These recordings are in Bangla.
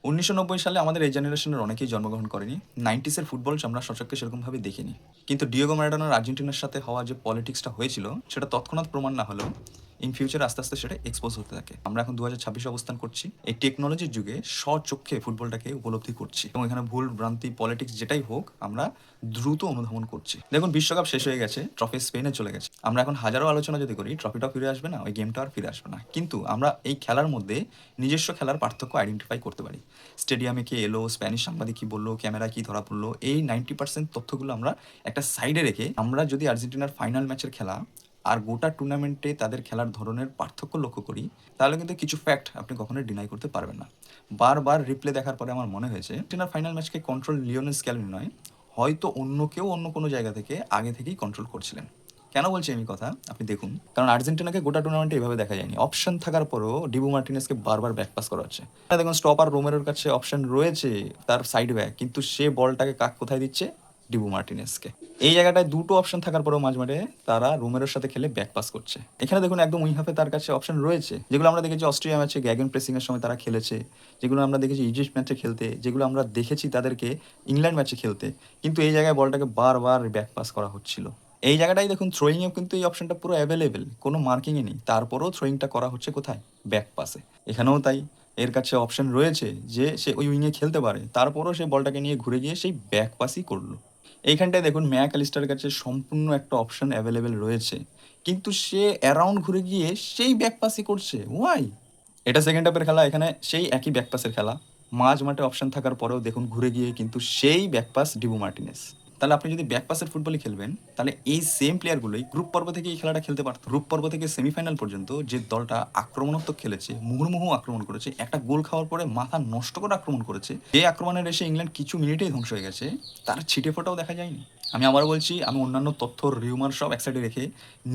১৯৯০ সালে আমাদের এই জেনারেশনের অনেকেই জন্মগ্রহণ করেনি। 90s এর ফুটবল আমরা সচক্ষে সেরকমভাবে দেখিনি। কিন্তু ডিয়েগো ম্যারাডোনার আর্জেন্টিনার সাথে হওয়া যে পলিটিক্সটা হয়েছিল, সেটা তৎক্ষণাৎ প্রমাণ না হলেও ইন ফিউচারে আস্তে, আস্তে সেটা এক্সপোজ হতে থাকে। আমরা এখন ২০২৬ অবস্থান করছি। এই টেকনোলজির যুগে স্বচক্ষে ফুটবলটাকে উপলব্ধি করছি এবং এখানে ভুল, ভ্রান্তি, পলিটিক্স যেটাই হোক আমরা দ্রুত অনুধাবন করছি। দেখুন বিশ্বকাপ শেষ হয়ে গেছে, ট্রফি স্পেনে চলে গেছে। আমরা এখন হাজারো আলোচনা যদি করি, ট্রফিটাও ফিরে আসবে না, ওই গেমটা আর ফিরে আসবে না। কিন্তু আমরা এই খেলার মধ্যে নিজস্ব খেলার পার্থক্য আইডেন্টিফাই করতে পারি। স্টেডিয়ামে কে এলো, স্প্যানিশ সাংবাদিক কি বললো, ক্যামেরা কি ধরা পড়লো, এই 90% তথ্যগুলো আমরা একটা সাইডে রেখে আমরা যদি আর্জেন্টিনার ফাইনাল ম্যাচের খেলা আর গোটা টুর্নামেন্টে তাদের খেলার ধরনের পার্থক্য লক্ষ্য করি, তাহলে কিন্তু কিছু ফ্যাক্ট আপনি কখনোই ডিনাই করতে পারবেন না। বারবার রিপ্লে দেখার পরে আমার মনে হয়েছে আর্জেন্টিনার ফাইনাল ম্যাচকে কন্ট্রোল লিওনেল স্ক্যালোনি নয়, হয়তো অন্য কেউ অন্য কোনো জায়গা থেকে আগে থেকেই কন্ট্রোল করছিলেন। কেন বলছি আমি কথা আপনি দেখুন, কারণ আর্জেন্টিনাকে গোটা টুর্নামেন্টে এভাবে দেখা যায়নি। অপশন থাকার পরেও ডিবু মার্টিনেসকে বারবার ব্যাকপাস করা হচ্ছে। দেখুন স্টপার রোমেরোর কাছে অপশন রয়েছে, তার সাইড ব্যাক, কিন্তু সে বলটাকে কোথায় দিচ্ছে? ডিবু মার্টিনেসকে। এই জায়গাটায় দুটো অপশন থাকার পরেও মাঝ মাঠে তারা রোমেরোর সাথে খেলে ব্যাক পাস করছে। এখানে দেখুন একদম উই হাফে তার কাছে অপশন রয়েছে, যেগুলো আমরা দেখেছি অস্ট্রিয়া ম্যাচে গ্যাগেন প্রেসিং এর সময় তারা খেলেছে, যেগুলো আমরা দেখেছি ইজিপ্ট ম্যাচে খেলতে, যেগুলো আমরা দেখেছি তাদেরকে ইংল্যান্ড ম্যাচে খেলতে। কিন্তু এই জায়গায় বলটাকে বারবার ব্যাক পাস করা হচ্ছিল। এই জায়গাটাই দেখুন থ্রোয়িংয়ে কিন্তু এই অপশনটা পুরো অ্যাভেলেবেল, কোনো মার্কিংয়ে নেই, তারপরেও থ্রোয়িংটা করা হচ্ছে কোথায়? ব্যাক পাসে। এখানেও তাই, এর কাছে অপশন রয়েছে যে সে ওই উইংয়ে খেলতে পারে, তারপরও সে বলটাকে নিয়ে ঘুরে গিয়ে সেই ব্যাক পাসই করলো। এইখানটায় দেখুন ম্যাক অ্যালিস্টারের কাছে সম্পূর্ণ একটা অপশন অ্যাভেলেবেল রয়েছে, কিন্তু সে অ্যারাউন্ড ঘুরে গিয়ে সেই ব্যাক পাসই করছে। ওয়াই? এটা সেকেন্ড হাফের খেলা, এখানে সেই একই ব্যাকপাসের খেলা। মাঝ মাঠে অপশন থাকার পরেও দেখুন ঘুরে গিয়ে কিন্তু সেই ব্যাকপাস ডিবু মার্টিনেস। তাহলে আপনি যদি ব্যাকপাসের ফুটবলই খেলবেন, তাহলে এই সেম প্লেয়ারগুলোই গ্রুপ পর্ব থেকে এই খেলাটা খেলতে পারত। গ্রুপ পর্ব থেকে সেমিফাইনাল পর্যন্ত যে দলটা আক্রমণাত্মক খেলেছে, মুহুর্মুহু আক্রমণ করেছে, একটা গোল খাওয়ার পরে মাথা নষ্ট করে আক্রমণ করেছে, যে আক্রমণের এসে ইংল্যান্ড কিছু মিনিটেই ধ্বংস হয়ে গেছে, তার ছিটে ফোটাও দেখা যায়নি। আমি আবারও বলছি, আমি অন্যান্য তথ্য রিউমার সব এক সাইডে রেখে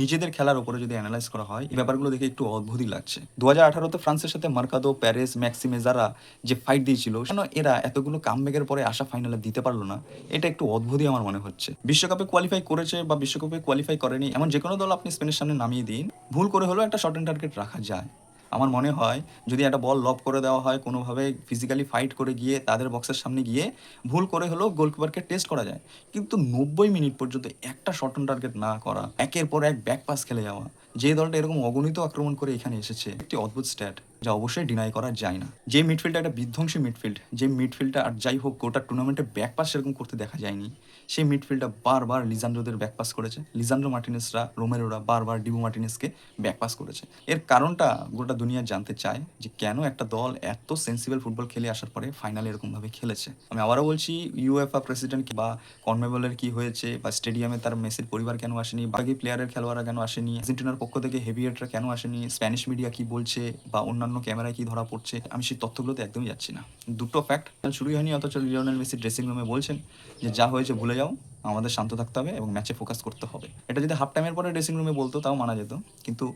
নিজেদের খেলার উপরে যদি অ্যানালাইজ করা হয়, এই ব্যাপারগুলো দেখে একটু অদ্ভুতই লাগছে। 2018-তে ফ্রান্সের সাথে মার্কাদো, প্যারেস, ম্যাক্সিমে যারা যে ফাইট দিয়েছিল, কেন এরা এতগুলো কামব্যাকের পরে আসা ফাইনালে দিতে পারলো না? এটা একটু অদ্ভুতই আমার মনে হচ্ছে। বিশ্বকাপে কোয়ালিফাই করেছে বা বিশ্বকাপে কোয়ালিফাই করেনি এমন যে কোনো দল আপনি স্পেনের সামনে নামিয়ে দিন, ভুল করে হলেও একটা শর্ট এন্ড টার্গেট রাখা যায়। আমার মনে হয় যদি একটা বল লব করে দেওয়া হয়, কোনোভাবে ফিজিক্যালি ফাইট করে গিয়ে তাদের বক্সের সামনে গিয়ে ভুল করে হলেও গোলকিপারকে টেস্ট করা যায়। কিন্তু 90 মিনিট পর্যন্ত একটা শর্ট অন টার্গেট না করা, একের পর এক ব্যাক পাস খেলে যাওয়া, যে দলটা এরকম অগণিত আক্রমণ করে এখানে এসেছে, একটি অদ্ভুত স্ট্যাট যা অবশ্যই ডিনাই করা যায় না। যে মিডফিল্ডটা একটা বিধ্বংসী মিডফিল্ড, যে মিডফিল্ডটা আর যাই হোক গোটা টুর্নামেন্টে ব্যাক পাস সেরকম করতে দেখা যায়নি, সেই মিডফিল্ডটা বারবার লিজান্ড্রোদের ব্যাক পাস করেছে, লিজান্ড্রো মার্টিনেসরা, রোমেরোরা বারবার ডিবু মার্টিনেসকে ব্যাক পাস করেছে। এর কারণটা গোটা দুনিয়া জানতে চায় যে কেন একটা দল এত সেন্সিবল ফুটবল খেলে আসার পরে ফাইনালে এরকমভাবে খেলেছে। আমি আবারও বলছি, ইউএফএ প্রেসিডেন্ট বা কনমেবলের কি হয়েছে, বা স্টেডিয়ামে তার মেসির পরিবার কেন আসেনি, বাকি প্লেয়ারের খেলোয়াড়রা কেন আসেনি, আর্জেন্টিনার পক্ষ থেকে হেভিয়েটরা কেন আসেনি, স্প্যানিশ মিডিয়া কি বলছে বা অন্যান্য ক্যামেরায় কি ধরা পড়ছে, আমি সেই তথ্যগুলোতে একদমই যাচ্ছি না। দুটো ফ্যাক্ট শুরুই হয়নি, অথচ লিওনেল মেসি ড্রেসিং রুমে বলছেন যে যা হয়েছে ভুলে যাও, আমাদের শান্ত থাকতে হবে এবং ম্যাচে ফোকাস করতে হবে। এটা যদি হাফ টাইমের পরে ড্রেসিং রুমে বলতো তাও মানা যেত, কিন্তু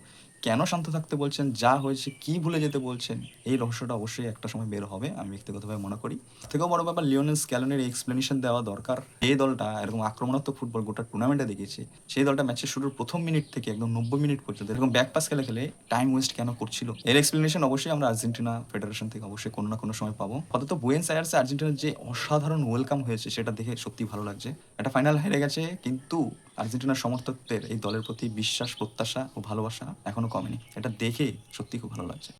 কেন শান্ত থাকতে বলছেন, যা হয়েছে কি ভুলে যেতে বলছেন, এই রহস্যটা অবশ্যই একটা সময় বের হবে আমি ব্যক্তিগতভাবে মনে করি। থেকেও বড় ব্যাপার লিওনেল স্ক্যালোনির এক্সপ্লেনেশন দেওয়া দরকার। এই দলটা এরকম আক্রমণাত্মক ফুটবল গোটা টুর্নামেন্টে দেখিয়েছে, সেই দলটা ম্যাচের শুরুর প্রথম মিনিট থেকে একদম 90 মিনিট পর্যন্ত এরকম ব্যাক পাস খেলে খেলে টাইম ওয়েস্ট কেন করছিল, এর এক্সপ্লেনেশন অবশ্যই আমরা আর্জেন্টিনা ফেডারেশন থেকে অবশ্যই কোনো না কোনো সময় পাবো। অন্তত বুয়েন্স আয়ার্সে আর্জেন্টিনার যে অসাধারণ ওয়েলকাম হয়েছে সেটা দেখে সত্যি ভালো লাগছে। একটা ফাইনাল হেরে গেছে, কিন্তু আর্জেন্টিনার সমর্থকদের এই দলের প্রতি বিশ্বাস, প্রত্যাশা ও ভালোবাসা এখনো কমেনি। এটা দেখে সত্যি খুব ভালো লাগছে।